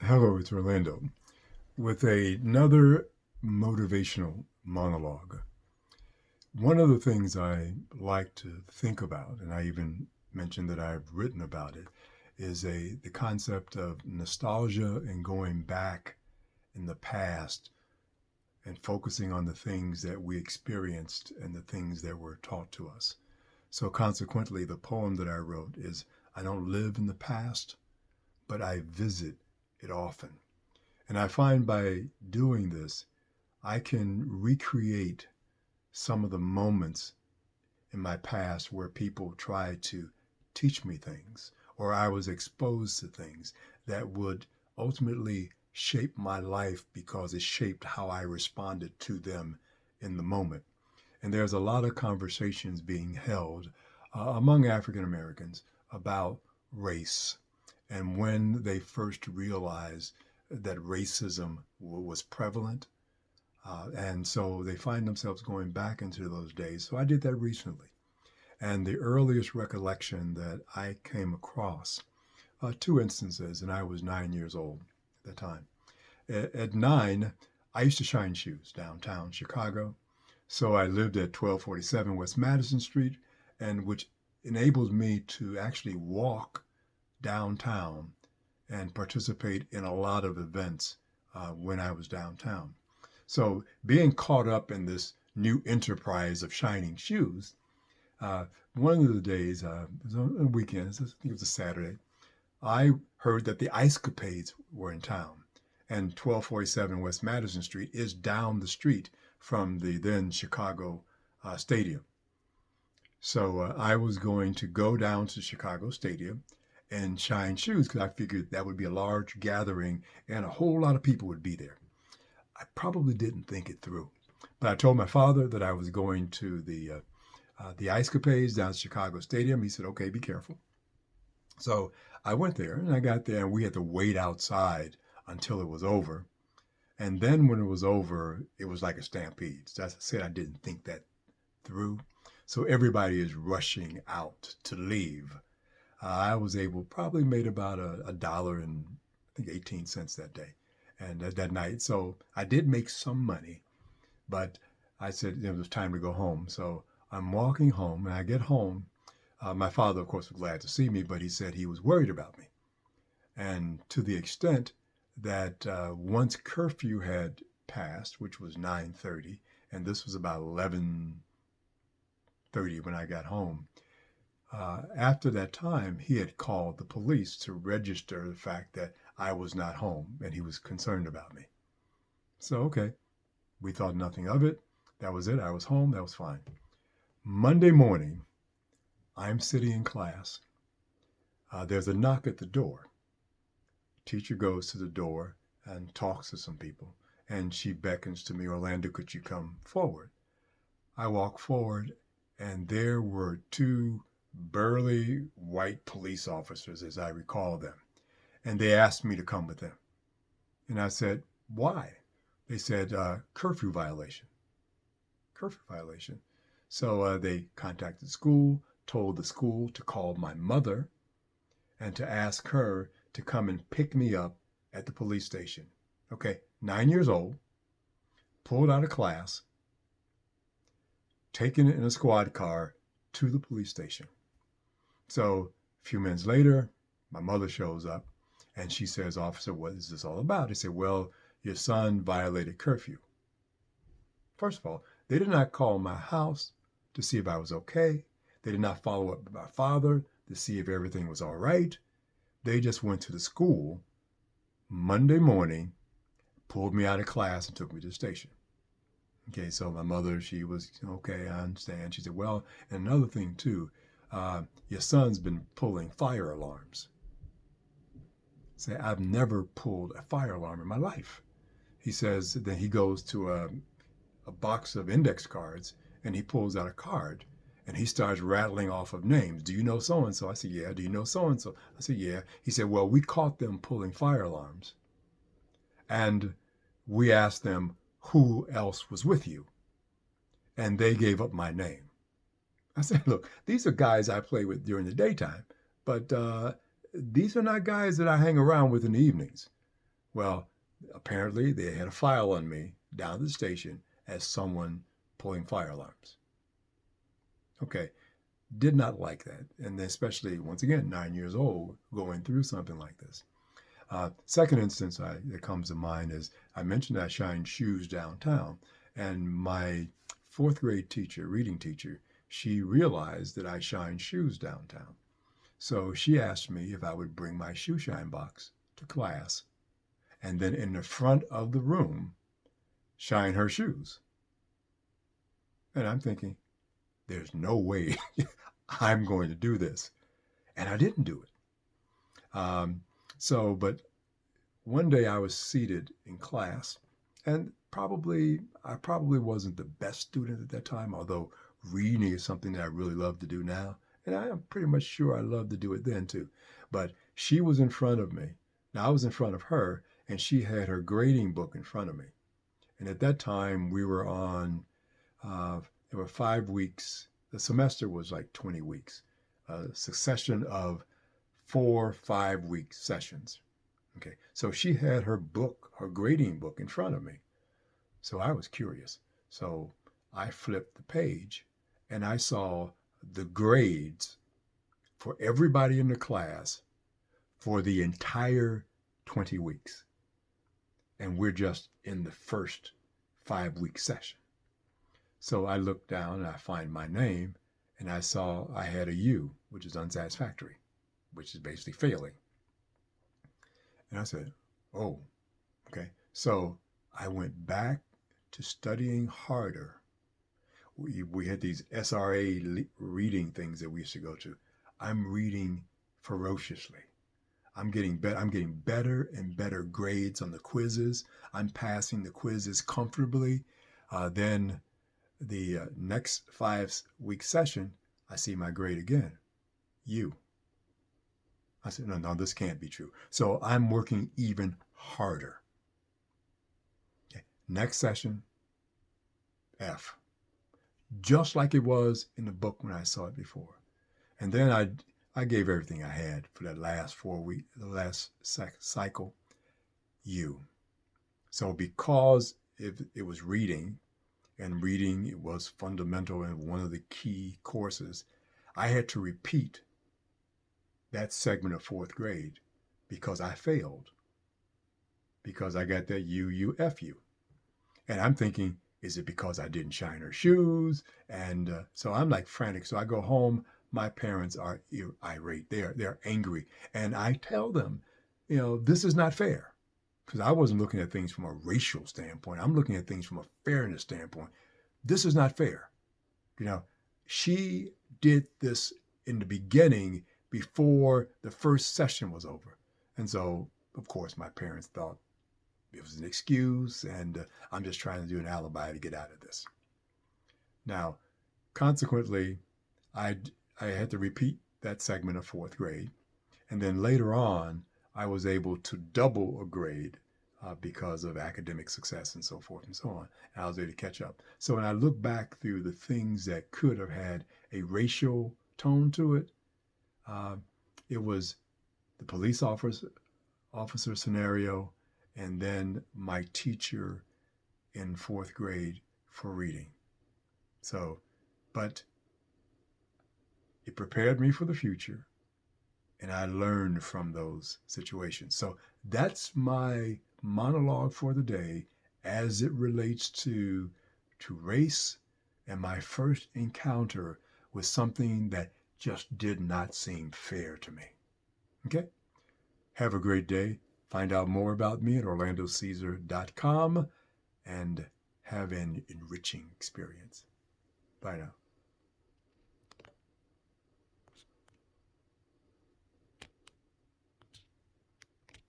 Hello, it's Orlando with another motivational monologue. One of the things I like to think about, and I even mentioned that I've written about it, is the concept of nostalgia and going back in the past and focusing on the things that we experienced and the things that were taught to us. So consequently, the poem that I wrote is I don't live in the past, but I visit it often. And I find by doing this, I can recreate some of the moments in my past where people tried to teach me things or I was exposed to things that would ultimately shape my life because it shaped how I responded to them in the moment. And there's a lot of conversations being held among African Americans about race and when they first realized that racism was prevalent. And so they find themselves going back into those days. So I did that recently. And the earliest recollection that I came across, two instances, and I was 9 years old at the time. At 9, I used to shine shoes downtown Chicago. So I lived at 1247 West Madison Street, and which enabled me to actually walk downtown and participate in a lot of events when I was downtown. So being caught up in this new enterprise of shining shoes, uh, one of the days, it was on a weekend, I think it was a Saturday, I heard that the Ice Capades were in town. And 1247 West Madison Street is down the street from the then Chicago Stadium. So I was going to go down to Chicago Stadium and shine shoes because I figured that would be a large gathering and a whole lot of people would be there. I probably didn't think it through, but I told my father that I was going to the Ice Capades down at Chicago Stadium. He said, "Okay, be careful." So I went there and I got there and we had to wait outside until it was over. And then when it was over, it was like a stampede. So as I said, I didn't think that through. So everybody is rushing out to leave. I was able, probably made about a dollar and I think 18 cents that day and that night. So I did make some money, but I said it was time to go home. So I'm walking home and I get home. My father, of course, was glad to see me, but he said he was worried about me. And to the extent that once curfew had passed, which was 9:30, and this was about 11:30 when I got home, after that time, he had called the police to register the fact that I was not home and he was concerned about me. So, okay, we thought nothing of it. That was it. I was home. That was fine. Monday morning, I'm sitting in class. There's a knock at the door. Teacher goes to the door and talks to some people, and she beckons to me, "Orlando, could you come forward?" I walk forward, and there were two burly white police officers, as I recall them, and they asked me to come with them. And I said, "Why?" They said, "Curfew violation." Curfew violation. So they contacted school, told the school to call my mother and to ask her to come and pick me up at the police station. Okay, 9 years old, pulled out of class, taken in a squad car to the police station. So a few minutes later, my mother shows up and she says, "Officer, what is this all about?" I said, "Well, your son violated curfew." First of all, they did not call my house to see if I was okay. They did not follow up with my father to see if everything was all right. They just went to the school Monday morning, pulled me out of class, and took me to the station. Okay, so my mother, she was, "Okay, I understand." She said, "Well, and another thing too, your son's been pulling fire alarms." Say, "I've never pulled a fire alarm in my life." He says, then he goes to a box of index cards and he pulls out a card and he starts rattling off of names. "Do you know so and so?" I said, "Yeah." "Do you know so and so?" I said, "Yeah." He said, "Well, we caught them pulling fire alarms and we asked them who else was with you, and they gave up my name." I said, "Look, these are guys I play with during the daytime, but these are not guys that I hang around with in the evenings." Well, apparently they had a file on me down at the station as someone pulling fire alarms. Okay, did not like that. And especially, once again, 9 years old, going through something like this. Second instance that comes to mind is I mentioned I shined shoes downtown, and my fourth grade teacher, reading teacher, she realized that I shined shoes downtown. So she asked me if I would bring my shoe shine box to class, and then in the front of the room, shine her shoes. And I'm thinking, there's no way I'm going to do this. And I didn't do it. But one day I was seated in class, and I probably wasn't the best student at that time, although reading is something that I really love to do now. And I am pretty much sure I loved to do it then too. But she was in front of me. Now I was in front of her, and she had her grading book in front of me. And at that time, we were on, there were 5 weeks. The semester was like 20 weeks, a succession of 4 5-week sessions. Okay, so she had her book, her grading book in front of me. So I was curious. So I flipped the page and I saw the grades for everybody in the class for the entire 20 weeks. And we're just in the first 5-week session. So I looked down and I find my name, and I saw I had a U, which is unsatisfactory, which is basically failing. And I said, oh, okay. So I went back to studying harder. We had these SRA reading things that we used to go to. I'm reading ferociously. I'm getting better and better grades on the quizzes. I'm passing the quizzes comfortably. Then the next 5-week session, I see my grade again, U. I said, no, this can't be true. So I'm working even harder. Okay. Next session, F. Just like it was in the book when I saw it before. And then I gave everything I had for that last 4 weeks, the last cycle, U. So because it was reading, and reading it was fundamental and one of the key courses, I had to repeat that segment of 4th grade because I failed, because I got that UUFU. And I'm thinking, is it because I didn't shine her shoes? And so I'm like frantic. So I go home. My parents are irate. They're angry. And I tell them, this is not fair. Because I wasn't looking at things from a racial standpoint. I'm looking at things from a fairness standpoint. This is not fair. She did this in the beginning before the first session was over. And so, of course, my parents thought it was an excuse, and I'm just trying to do an alibi to get out of this. Now, consequently, I had to repeat that segment of 4th grade. And then later on, I was able to double a grade because of academic success and so forth and so on. And I was able to catch up. So when I look back through the things that could have had a racial tone to it, it was the police officer scenario, and then my teacher in 4th grade for reading. So, but it prepared me for the future, and I learned from those situations. So that's my monologue for the day as it relates to race and my first encounter with something that just did not seem fair to me. Okay? Have a great day. Find out more about me at orlandocaesar.com and have an enriching experience. Bye now.